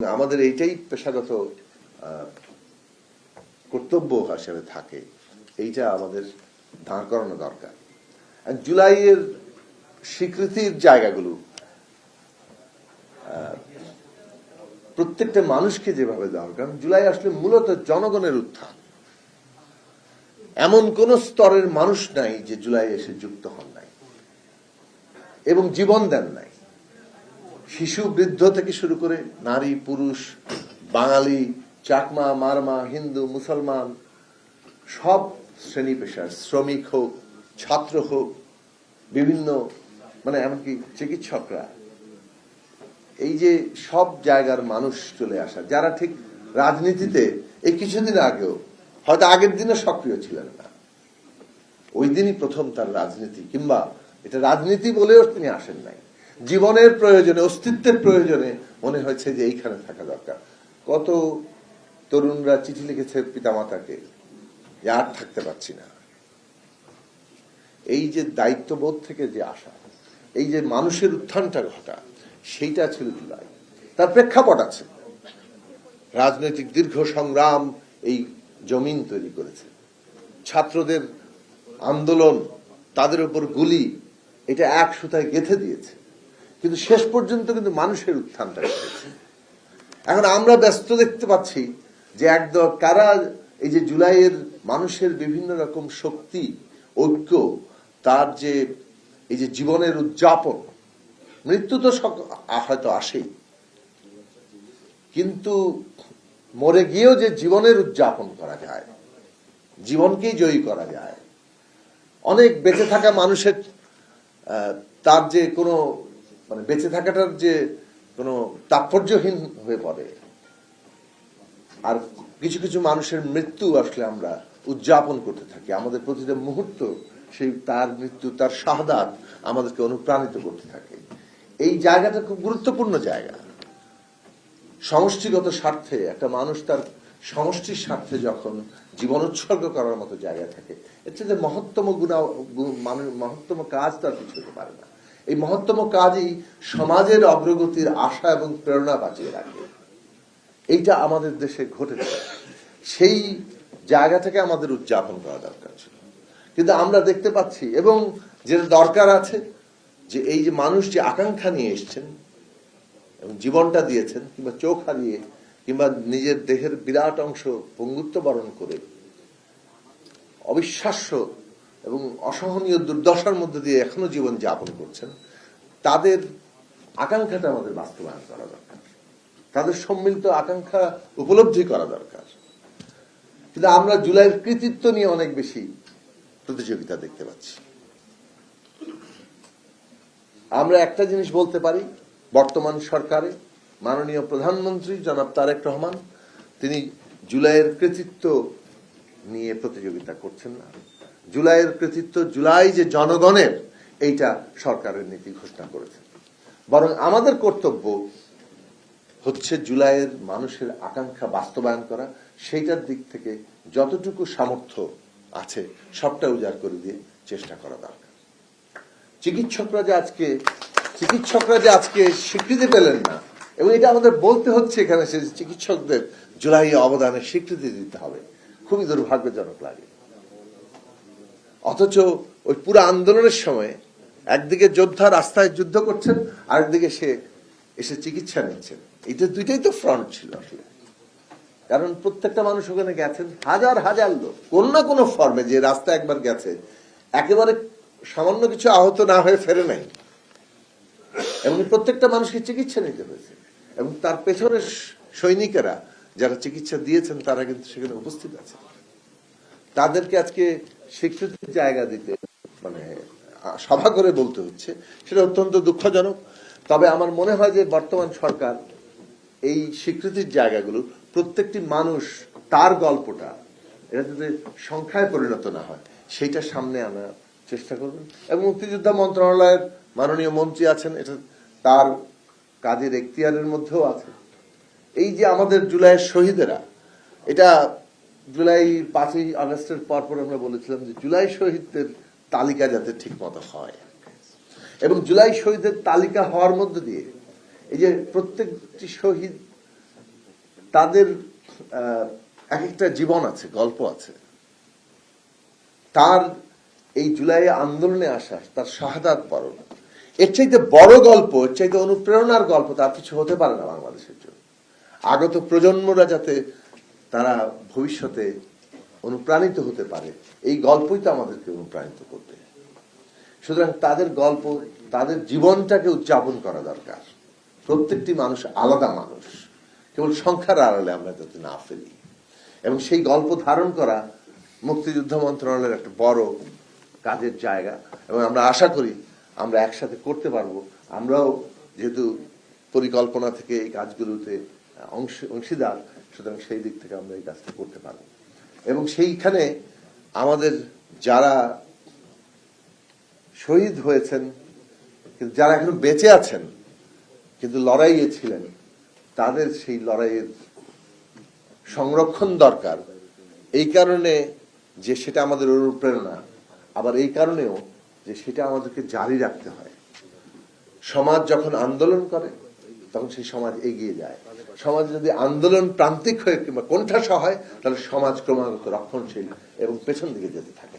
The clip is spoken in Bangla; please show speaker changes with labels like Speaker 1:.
Speaker 1: আমাদের এইটাই পেশাগত কর্তব্য হিসেবে থাকে, এইটা আমাদের দাঁড় করানো দরকার। জুলাইয়ের স্বীকৃতির জায়গাগুলো প্রত্যেকটা মানুষকে যেভাবে দরকার, জুলাই আসলে মূলত জনগণের উত্থান। এমন কোন স্তরের মানুষ নাই যে জুলাই এসে যুক্ত হন নাই এবং জীবন দেন নাই। শিশু বৃদ্ধ থেকে শুরু করে নারী পুরুষ, বাঙালি, চাকমা, মারমা, হিন্দু, মুসলমান, সব শ্রেণী পেশার, শ্রমিক হোক, ছাত্র হোক, বিভিন্ন এমনকি চিকিৎসকরা, এই যে সব জায়গার মানুষ চলে আসা, যারা ঠিক রাজনীতিতে এই কিছুদিন আগেও হয়তো আগের দিনে সক্রিয় ছিলেন না, ওই দিনই প্রথম তার রাজনীতি, কিংবা এটা রাজনীতি বলেও তিনি আসেন নাই, জীবনের প্রয়োজনে, অস্তিত্বের প্রয়োজনে মনে হয়েছে যে এইখানে থাকা দরকার। কত তরুণরা চিঠি লিখেছে পিতামাতাকে যে আর থাকতে পারছি না। এই যে দায়িত্ববোধ থেকে যে আসা, এই যে মানুষের উত্থানটা ঘটা, সেইটা ছিল জুলাই। তার প্রেক্ষাপট আছে, রাজনৈতিক দীর্ঘ সংগ্রাম এই জমিন তৈরি করেছে, ছাত্রদের আন্দোলন, তাদের উপর গুলি, এটা এক সুতায় গেঁথে দিয়েছে, কিন্তু শেষ পর্যন্ত কিন্তু মানুষের উত্থানটা ঘটেছে। এখন আমরা ব্যস্ত দেখতে পাচ্ছি যে একদল কারা এই যে জুলাইয়ের মানুষের বিভিন্ন রকম শক্তি, ঐক্য, তার যে এই যে জীবনের উদযাপন, মৃত্যু তো হয়তো আসেই, কিন্তু মরে গিয়েও যে জীবনের উদযাপন করা যায়, জীবনকেই জয়ী করা যায়, অনেক বেঁচে থাকা মানুষের তার যে কোনো বেঁচে থাকাটার যে কোনো তাৎপর্যহীন হয়ে পড়ে, আর কিছু কিছু মানুষের মৃত্যু আসলে আমরা উদযাপন করতে থাকি। আমাদের প্রতিটা মুহূর্ত সেই তার মৃত্যু, তার শাহাদাত আমাদেরকে অনুপ্রাণিত করতে থাকে। এই জায়গাটা খুব গুরুত্বপূর্ণ জায়গা। সমষ্টিগত স্বার্থে একটা মানুষ তার সমষ্টির স্বার্থে যখন জীবন উৎসর্গ করার মতো জায়গা থাকে, এর চেয়ে মহত্তম কাজ তার কিছু হতে পারে না। এই মহত্তম কাজই সমাজের অগ্রগতির আশা এবং প্রেরণা বাঁচিয়ে রাখে। এইটা আমাদের দেশে ঘটেছে, সেই জায়গা থেকে আমাদের উদযাপন করা দরকার ছিল। কিন্তু আমরা দেখতে পাচ্ছি, এবং যেটা দরকার আছে, যে এই যে মানুষ যে আকাঙ্ক্ষা নিয়ে এসছেন এবং জীবনটা দিয়েছেন, কিংবা চোখ হারিয়ে, কিংবা নিজের দেহের বিরাট অংশ পঙ্গুত্ব বরণ করে অবিশ্বাস্য এবং অসহনীয় দুর্দশার মধ্যে দিয়ে এখনো জীবন যাপন করছেন, তাদের আকাঙ্ক্ষাটা আমাদের বাস্তবায়ন করা দরকার, তাদের সম্মিলিত আকাঙ্ক্ষা উপলব্ধি করা দরকার। কিন্তু আমরা জুলাইয়ের কৃতিত্ব নিয়ে অনেক বেশি প্রতিযোগিতা দেখতে পাচ্ছি। আমরা একটা জিনিস বলতে পারি, বর্তমান সরকারে মাননীয় প্রধানমন্ত্রী জনাব তারেক রহমান, তিনি জুলাইয়ের কৃতিত্ব নিয়ে প্রতিযোগিতা করছেন না। জুলাইয়ের কৃতিত্ব, জুলাই যে জনগণের, এইটা সরকারের নীতি ঘোষণা করেছে। বরং আমাদের কর্তব্য হচ্ছে জুলাইয়ের মানুষের আকাঙ্ক্ষা বাস্তবায়ন করা, সেইটার দিক থেকে যতটুকু সামর্থ্য আছে সবটা উজাড় করে দিয়ে চেষ্টা করা দরকার। চিকিৎসকরা যে আজকে স্বীকৃতি পেলেন না, এবং এটা আমাদের বলতে হচ্ছে এখানে, সে চিকিৎসকদের জুলাই অবদানের স্বীকৃতি দিতে হবে, খুবই দুর্ভাগ্যজনক লাগে। অথচ ওই পুরো আন্দোলনের সময় একদিকে যোদ্ধা রাস্তায় যুদ্ধ করছেন, আরেকদিকে সে এসে চিকিৎসা নিচ্ছেন। এটা দুইটাই তো ফ্রন্ট ছিল আসলে, কারণ প্রত্যেকটা মানুষ ওখানে গেছেন, হাজার হাজার লোক কোন না কোনো ফর্মে, যে রাস্তা একবার গেছে একেবারে সামান্য কিছু আহত না হয়ে ফেরে নাই, এবং প্রত্যেকটা মানুষকে চিকিৎসা নিতে হয়েছে, এবং তার পেছনের সৈনিকেরা যারা চিকিৎসা দিয়েছেন তারা কিন্তু সেখানে উপস্থিত আছে। তাদেরকে আজকে স্বীকৃতির জায়গা দিতে সভা করে বলতে হচ্ছে, সেটা অত্যন্ত দুঃখজনক। তবে আমার মনে হয় যে বর্তমান সরকার এই স্বীকৃতির জায়গাগুলো, প্রত্যেকটি মানুষ তার গল্পটা, এটা যাতে সংখ্যায় পরিণত না হয়, সেইটা সামনে আনার চেষ্টা করবেন। এবং মুক্তিযোদ্ধা মন্ত্রণালয়ের মাননীয় মন্ত্রী আছেন, এটা তার কাজের এখতিয়ারের মধ্যেও আছে। এই যে আমাদের জুলাইয়ের শহীদেরা, এটা জুলাই 5ই আগস্টের পর আমরা বলেছিলাম যে জুলাই শহীদদের তালিকা যাতে ঠিক মতো হয়, এবং জুলাই শহীদের তালিকা হওয়ার মধ্যে দিয়ে এই যে প্রত্যেকটি শহীদ তাদের এক একটা জীবন আছে, গল্প আছে। তার এই জুলাই আন্দোলনে আসা, তার শাহাদাত বরণ, এর চাইতে বড় গল্প, এর চাইতে অনুপ্রেরণার গল্প তার কিছু হতে পারে না বাংলাদেশের জন্য। আগত প্রজন্মরা যাতে তারা ভবিষ্যতে অনুপ্রাণিত হতে পারে, এই গল্পই তো আমাদেরকে অনুপ্রাণিত করবে। সুতরাং তাদের গল্প, তাদের জীবনটাকে উদযাপন করা দরকার। প্রত্যেকটি মানুষ আলাদা মানুষ, কেবল সংখ্যার আড়ালে আমরা যাতে না ফেলি। এবং সেই গল্প ধারণ করা মুক্তিযুদ্ধ মন্ত্রণালয়ের একটা বড় কাজের জায়গা, এবং আমরা আশা করি আমরা একসাথে করতে পারবো। আমরাও যেহেতু পরিকল্পনা থেকে এই কাজগুলোতে অংশীদার, সুতরাং সেই দিক থেকে আমরা এই কাজটা করতে পারবো। এবং সেইখানে আমাদের যারা শহীদ হয়েছেন, কিন্তু যারা এখন বেঁচে আছেন কিন্তু লড়াইয়ে ছিলেন, তাদের সেই লড়াইয়ের সংরক্ষণ দরকার। এই কারণে যে সেটা আমাদের অনুপ্রেরণা, আবার এই কারণেও যে সেটা আমাদেরকে জারি রাখতে হয়। সমাজ যখন আন্দোলন করে তখন সেই সমাজ এগিয়ে যায়। সমাজ যদি আন্দোলন প্রান্তিক হয়ে কিংবা কোণঠাসা হয়, তাহলে সমাজ ক্রমাগত রক্ষণশীল এবং পেছন দিকে যেতে থাকে।